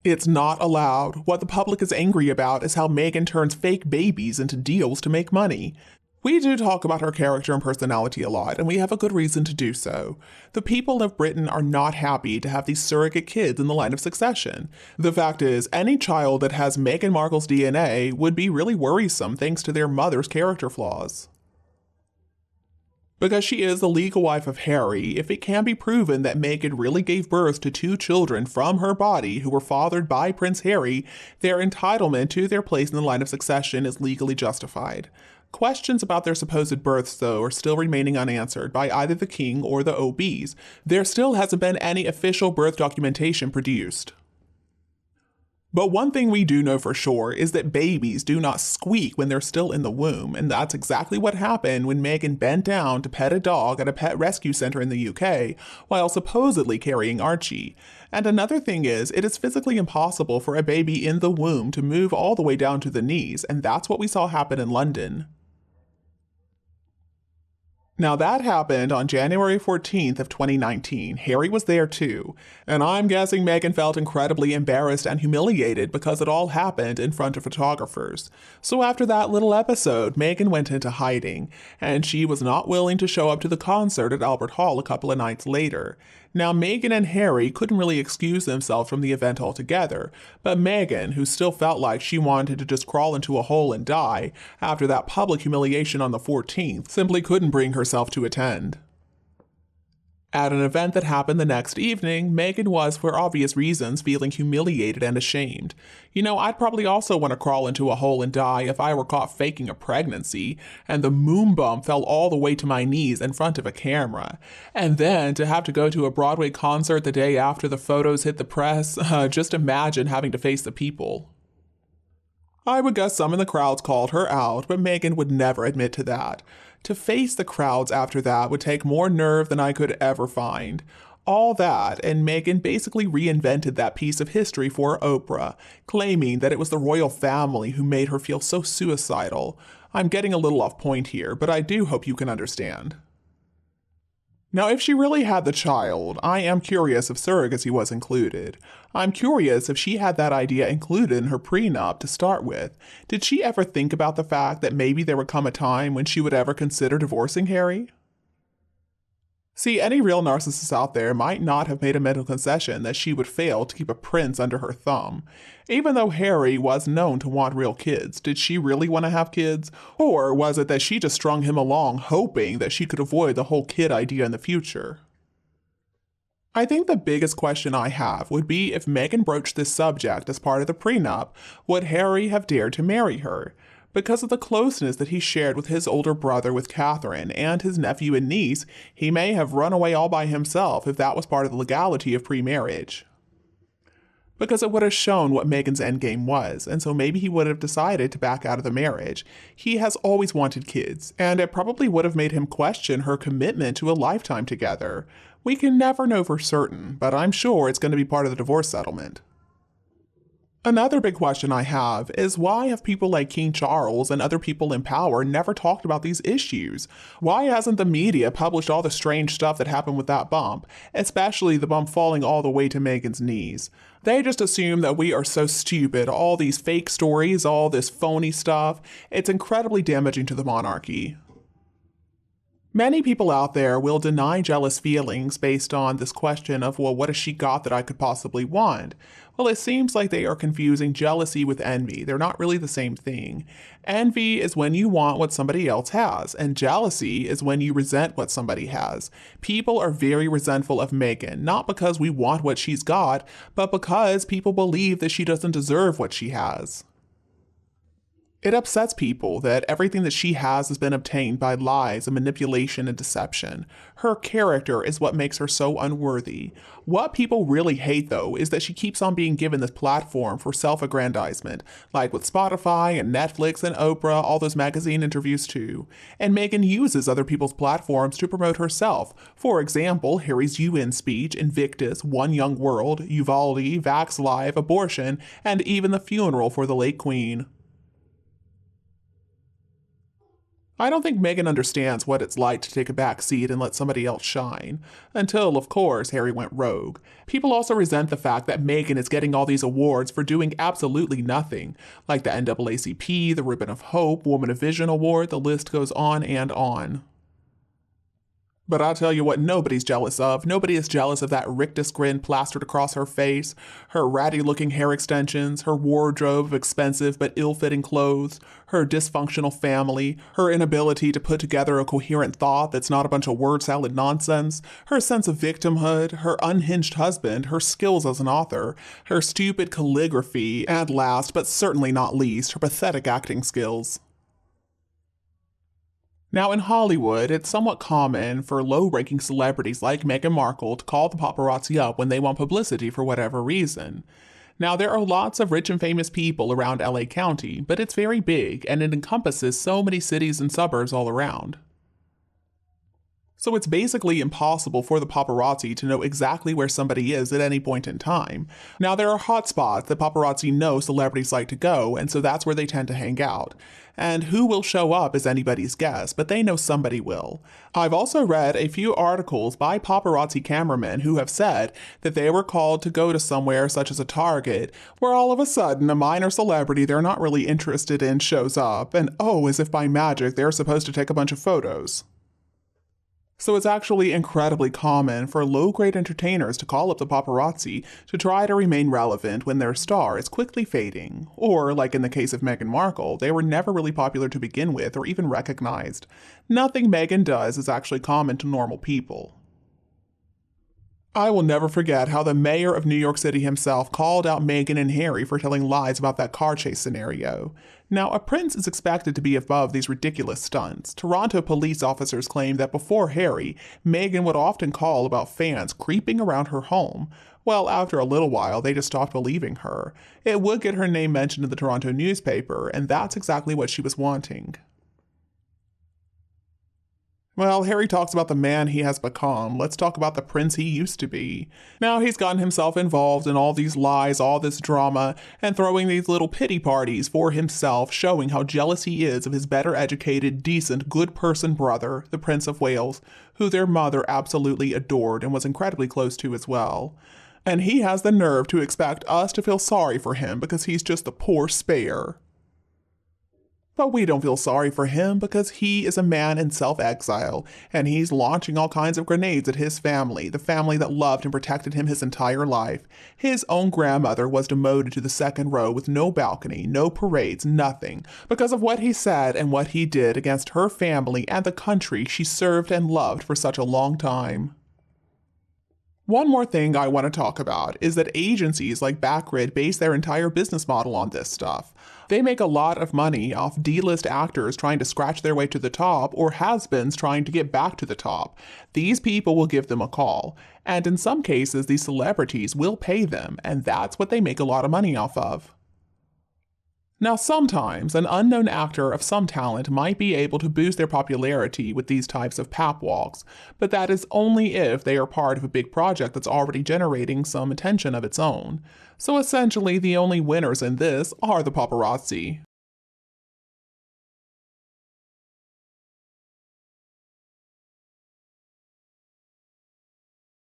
It's not allowed. What the public is angry about is how Meghan turns fake babies into deals to make money. We do talk about her character and personality a lot, and we have a good reason to do so. The people of Britain are not happy to have these surrogate kids in the line of succession. The fact is, any child that has Meghan Markle's DNA would be really worrisome thanks to their mother's character flaws. Because she is the legal wife of Harry, if it can be proven that Meghan really gave birth to 2 children from her body who were fathered by Prince Harry, their entitlement to their place in the line of succession is legally justified. Questions about their supposed births, though, are still remaining unanswered by either the king or the OBs. There still hasn't been any official birth documentation produced. But one thing we do know for sure is that babies do not squeak when they're still in the womb, and that's exactly what happened when Meghan bent down to pet a dog at a pet rescue center in the UK while supposedly carrying Archie. And another thing is, it is physically impossible for a baby in the womb to move all the way down to the knees, and that's what we saw happen in London. Now that happened on January 14th of 2019. Harry was there too, and I'm guessing Meghan felt incredibly embarrassed and humiliated because it all happened in front of photographers. So after that little episode, Meghan went into hiding, and she was not willing to show up to the concert at Albert Hall a couple of nights later. Now Meghan and Harry couldn't really excuse themselves from the event altogether, but Meghan, who still felt like she wanted to just crawl into a hole and die after that public humiliation on the 14th, simply couldn't bring herself to attend. At an event that happened the next evening, Meghan was, for obvious reasons, feeling humiliated and ashamed. You know, I'd probably also want to crawl into a hole and die if I were caught faking a pregnancy, and the moon bump fell all the way to my knees in front of a camera. And then to have to go to a Broadway concert the day after the photos hit the press, just imagine having to face the people. I would guess some in the crowds called her out, but Meghan would never admit to that. To face the crowds after that would take more nerve than I could ever find. All that, and Meghan basically reinvented that piece of history for Oprah, claiming that it was the royal family who made her feel so suicidal. I'm getting a little off point here, but I do hope you can understand. Now, if she really had the child, I am curious if surrogacy was included. I'm curious if she had that idea included in her prenup to start with. Did she ever think about the fact that maybe there would come a time when she would ever consider divorcing Harry? See, any real narcissist out there might not have made a mental concession that she would fail to keep a prince under her thumb. Even though Harry was known to want real kids, did she really want to have kids? Or was it that she just strung him along hoping that she could avoid the whole kid idea in the future? I think the biggest question I have would be if Meghan broached this subject as part of the prenup, would Harry have dared to marry her? Because of the closeness that he shared with his older brother with Catherine and his nephew and niece, he may have run away all by himself if that was part of the legality of pre-marriage. Because it would have shown what Meghan's endgame was, and so maybe he would have decided to back out of the marriage. He has always wanted kids, and it probably would have made him question her commitment to a lifetime together. We can never know for certain, but I'm sure it's going to be part of the divorce settlement. Another big question I have is why have people like King Charles and other people in power never talked about these issues? Why hasn't the media published all the strange stuff that happened with that bump, especially the bump falling all the way to Meghan's knees? They just assume that we are so stupid, all these fake stories, all this phony stuff. It's incredibly damaging to the monarchy. Many people out there will deny jealous feelings based on this question of, well, what has she got that I could possibly want? Well, it seems like they are confusing jealousy with envy. They're not really the same thing. Envy is when you want what somebody else has, and jealousy is when you resent what somebody has. People are very resentful of Meghan, not because we want what she's got, but because people believe that she doesn't deserve what she has. It upsets people that everything that she has been obtained by lies and manipulation and deception. Her character is what makes her so unworthy. What people really hate, though, is that she keeps on being given this platform for self-aggrandizement, like with Spotify and Netflix and Oprah, all those magazine interviews too. And Meghan uses other people's platforms to promote herself. For example, Harry's UN speech, Invictus, One Young World, Uvalde, Vax Live, abortion, and even the funeral for the late Queen. I don't think Meghan understands what it's like to take a back seat and let somebody else shine. Until, of course, Harry went rogue. People also resent the fact that Meghan is getting all these awards for doing absolutely nothing, like the NAACP, the Ribbon of Hope, Woman of Vision Award, the list goes on and on. But I'll tell you what nobody's jealous of. Nobody is jealous of that rictus grin plastered across her face, her ratty-looking hair extensions, her wardrobe of expensive but ill-fitting clothes, her dysfunctional family, her inability to put together a coherent thought that's not a bunch of word salad nonsense, her sense of victimhood, her unhinged husband, her skills as an author, her stupid calligraphy, and last but certainly not least, her pathetic acting skills. Now, in Hollywood, it's somewhat common for low-ranking celebrities like Meghan Markle to call the paparazzi up when they want publicity for whatever reason. Now, there are lots of rich and famous people around LA County, but it's very big, and it encompasses so many cities and suburbs all around. So it's basically impossible for the paparazzi to know exactly where somebody is at any point in time. Now, there are hot spots that paparazzi know celebrities like to go, and so that's where they tend to hang out. And who will show up is anybody's guess, but they know somebody will. I've also read a few articles by paparazzi cameramen who have said that they were called to go to somewhere such as a Target, where all of a sudden a minor celebrity they're not really interested in shows up, and oh, as if by magic they're supposed to take a bunch of photos. So it's actually incredibly common for low-grade entertainers to call up the paparazzi to try to remain relevant when their star is quickly fading. Or, like in the case of Meghan Markle, they were never really popular to begin with or even recognized. Nothing Meghan does is actually common to normal people. I will never forget how the mayor of New York City himself called out Meghan and Harry for telling lies about that car chase scenario. Now, a prince is expected to be above these ridiculous stunts. Toronto police officers claimed that before Harry, Meghan would often call about fans creeping around her home. Well, after a little while, they just stopped believing her. It would get her name mentioned in the Toronto newspaper, and that's exactly what she was wanting. Well, Harry talks about the man he has become. Let's talk about the prince he used to be. Now he's gotten himself involved in all these lies, all this drama, and throwing these little pity parties for himself, showing how jealous he is of his better educated, decent, good person brother, the Prince of Wales, who their mother absolutely adored and was incredibly close to as well. And he has the nerve to expect us to feel sorry for him because he's just a poor spare. But we don't feel sorry for him because he is a man in self-exile, and he's launching all kinds of grenades at his family, the family that loved and protected him his entire life. His own grandmother was demoted to the second row with no balcony, no parades, nothing, because of what he said and what he did against her family and the country she served and loved for such a long time. One more thing I want to talk about is that agencies like Backgrid base their entire business model on this stuff. They make a lot of money off D-list actors trying to scratch their way to the top or has-beens trying to get back to the top. These people will give them a call, and in some cases these celebrities will pay them, and that's what they make a lot of money off of. Now, sometimes an unknown actor of some talent might be able to boost their popularity with these types of pap walks, but that is only if they are part of a big project that's already generating some attention of its own. So essentially, the only winners in this are the paparazzi.